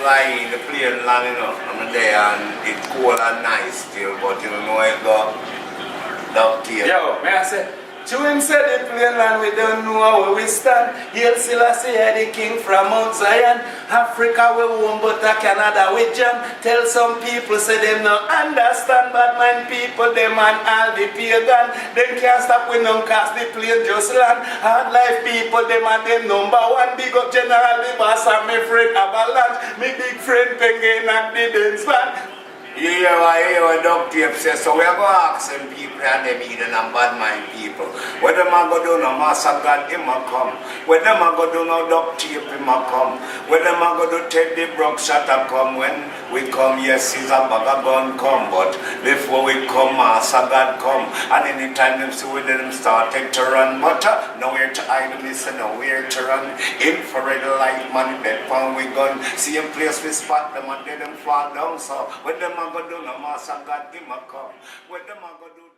fly the plane long enough. I'm there and it's cold and nice still, but you know it go down here. Yo, may I say? To him said the plain land, we don't know where we stand. Hail Selassie, the king from Mount Zion. Africa we won, but Canada we jam. Tell some people, say them no understand. But man people, them and all the pagan. Them can't stop with them cast the plane just land. Hard life people, them and them number one. Big up General the boss and my friend Avalanche. Me big friend Penguin and the dance band. You hear what Duct Tape says, so we are going to ask them people and them heathen and bad mind people. When them are going to do no Master God, him a come. When them are going to do no Duct Tape, him a come. When them are going to take the broke shot a come. When we come, yes, is a bag of gun come. But before we come, Master God come. And anytime them see with them start take to run. But nowhere to hide, listen, nowhere to run. Infrared light, man, dead pound we gun. See a place we spot them and they them fall down. So when them are going to do no Master God, him a come. When them are going to do